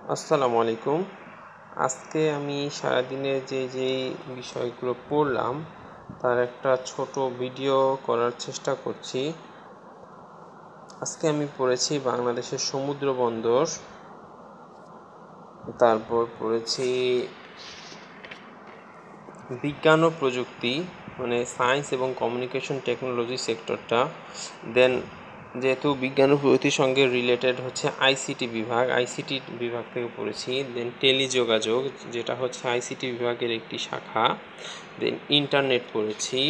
আসসালামু আলাইকুম। আজকে আমি সারাদিনে যে বিষয়গুলো পড়লাম তার একটা ছোট ভিডিও করার চেষ্টা করছি। আজকে আমি পড়েছি বাংলাদেশের সমুদ্র বন্দর, তারপর পড়েছি বিজ্ঞান ও প্রযুক্তি, মানে সায়েন্স এবং কমিউনিকেশন টেকনোলজি সেক্টরটা। দেন যেহেতু বিজ্ঞান ও প্রযুক্তির সঙ্গে রিলেটেড হচ্ছে আইসিটি বিভাগ থেকে পড়েছি। দেন টেলিযোগাযোগ, যেটা হচ্ছে আইসিটি বিভাগের একটি শাখা। দেন ইন্টারনেট পড়েছি,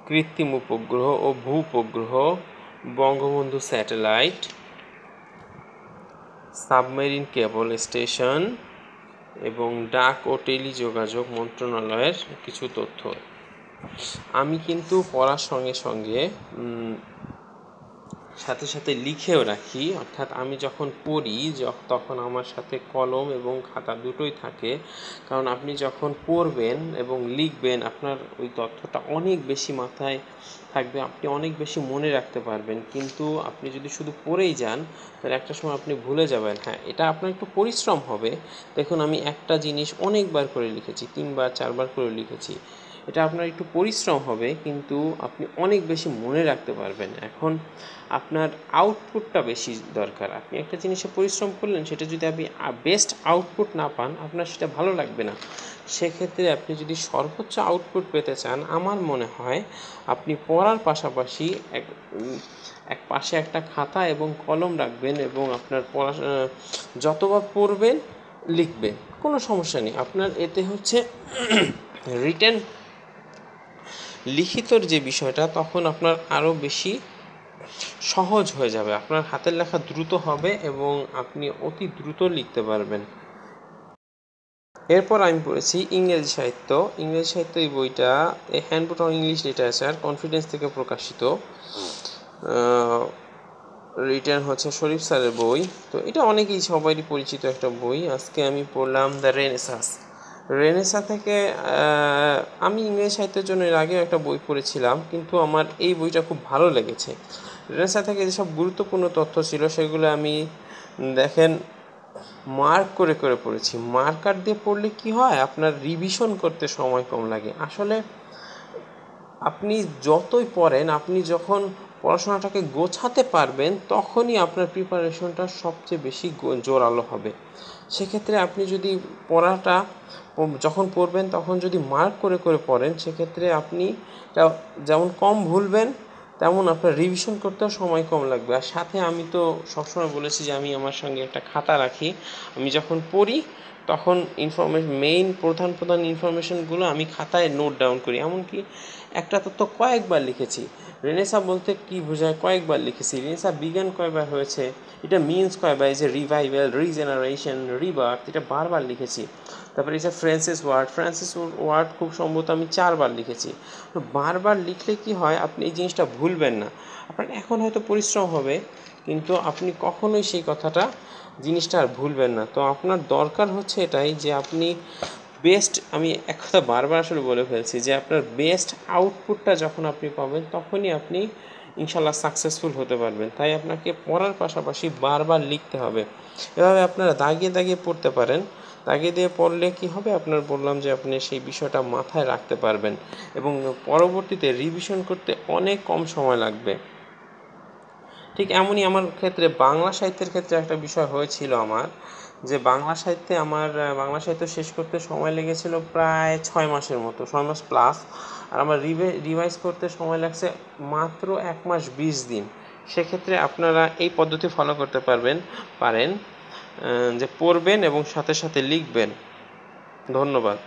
কৃত্রিম উপগ্রহ ও ভূ-উপগ্রহ, Bangabandhu satellite, submarine cable station এবং ডাক ও টেলিযোগাযোগ মন্ত্রণালয়ের কিছু তথ্য। আমি কিন্তু পড়ার সঙ্গে সঙ্গে সাথে লিখেও রাখি, অর্থাৎ আমি যখন পড়ি তখন আমার সাথে কলম এবং খাতা দুটোই থাকে। কারণ আপনি যখন পড়বেন এবং লিখবেন আপনার ওই তথ্যটা অনেক বেশি মাথায় থাকবে, আপনি অনেক বেশি মনে রাখতে পারবেন। কিন্তু আপনি যদি শুধু পড়েই যান তাহলে একটা সময় আপনি ভুলে যাবেন। হ্যাঁ, এটা আপনার একটু পরিশ্রম হবে। দেখুন, আমি একটা জিনিস অনেকবার করে লিখেছি, 3বার 4বার করে লিখেছি। এটা আপনার একটু পরিশ্রম হবে, কিন্তু আপনি অনেক বেশি মনে রাখতে পারবেন। এখন আপনার আউটপুটটা বেশি দরকার। আপনি একটা জিনিসে পরিশ্রম করলেন, সেটা যদি আপনি বেস্ট আউটপুট না পান, আপনার সেটা ভালো লাগবে না। সেক্ষেত্রে আপনি যদি সর্বোচ্চ আউটপুট পেতে চান, আমার মনে হয় আপনি পড়ার পাশাপাশি এক পাশে একটা খাতা এবং কলম রাখবেন এবং আপনার যতবার পড়বেন লিখবেন, কোনো সমস্যা নেই। আপনার এতে হচ্ছে রিটেন লিখিতর যে বিষয়টা, তখন আপনার আরও বেশি সহজ হয়ে যাবে। আপনার হাতের লেখা দ্রুত হবে এবং আপনি অতি দ্রুত লিখতে পারবেন। এরপর আমি পড়েছি ইংরেজি সাহিত্য। এই বইটা handbook on English literature, confidence থেকে প্রকাশিত। রিটেন হচ্ছে শরীফ স্যারের বই। তো এটা সবারই পরিচিত একটা বই। আজকে আমি পড়লাম দ্য রেনেসাঁ থেকে। আমি ইংরেজি সাহিত্যের জন্য এর আগেও একটা বই পড়েছিলাম, কিন্তু আমার এই বইটা খুব ভালো লেগেছে। রেনেসাঁ থেকে যেসব গুরুত্বপূর্ণ তথ্য ছিল সেগুলো আমি দেখেন মার্ক করে পড়েছি। মার্কার দিয়ে পড়লে কি হয়, আপনার রিভিশন করতে সময় কম লাগে। আসলে আপনি যতই পড়েন, আপনি যখন পড়াশোনাটাকে গোছাতে পারবেন, তখনই আপনার প্রিপারেশনটা সবচেয়ে বেশি জোরালো হবে। সেক্ষেত্রে আপনি যদি পড়াটা যখন পড়বেন তখন যদি মার্ক করে পড়েন, সেক্ষেত্রে আপনি যেমন কম ভুলবেন, তেমন আপনার রিভিশন করতেও সময় কম লাগবে। আর সাথে আমি তো সবসময় বলেছি যে আমি আমার সঙ্গে একটা খাতা রাখি। আমি যখন পড়ি তখন প্রধান ইনফরমেশনগুলো আমি খাতায় নোট ডাউন করি। এমনকি একটা তথ্য কয়েকবার লিখেছি। রেনেসাঁ বলতে কি বোঝায় কয়েকবার লিখেছি। রেনেসাঁ বিজ্ঞান কয়বার হয়েছে, এটা মিনস কয়বার, এই যে রিভাইভাল, রিজেনারেশন, রিবার্থ, এটা বারবার লিখেছি। তারপরে এই যে ফ্রান্সিস ওয়ার্ড খুব সম্ভবত আমি 4বার লিখেছি। তো বারবার লিখলে কি হয়, আপনি এই জিনিসটা ভুলবেন না। আপনার এখন হয়তো পরিশ্রম হবে, কিন্তু আপনি কখনোই সেই জিনিসটা আর ভুলবেন না। তো আপনার দরকার হচ্ছে এটাই যে আপনি আমি এক কথা বারবার আসলে বলে ফেলছি, যে আপনার বেস্ট আউটপুটটা যখন আপনি পাবেন, তখনই আপনি ইনশাল্লাহ সাকসেসফুল হতে পারবেন। তাই আপনাকে পড়ার পাশাপাশি বারবার লিখতে হবে। এভাবে আপনারা দাগিয়ে পড়তে পারেন। দাগিয়ে দিয়ে পড়লে কি হবে, বললাম যে আপনি সেই বিষয়টা মাথায় রাখতে পারবেন এবং পরবর্তীতে রিভিশন করতে অনেক কম সময় লাগবে। ঠিক এমনই আমার ক্ষেত্রে বাংলা সাহিত্যের ক্ষেত্রে একটা বিষয় হয়েছিল আমার, যে বাংলা সাহিত্য শেষ করতে সময় লেগেছিল প্রায় 6 মাসের মতো, 6 মাস প্লাস। আর আমার রিভাইজ করতে সময় লাগছে মাত্র 1 মাস 20 দিন। সেক্ষেত্রে আপনারা এই পদ্ধতি ফলো করতে পারেন, যে পড়বেন এবং সাথে লিখবেন। ধন্যবাদ।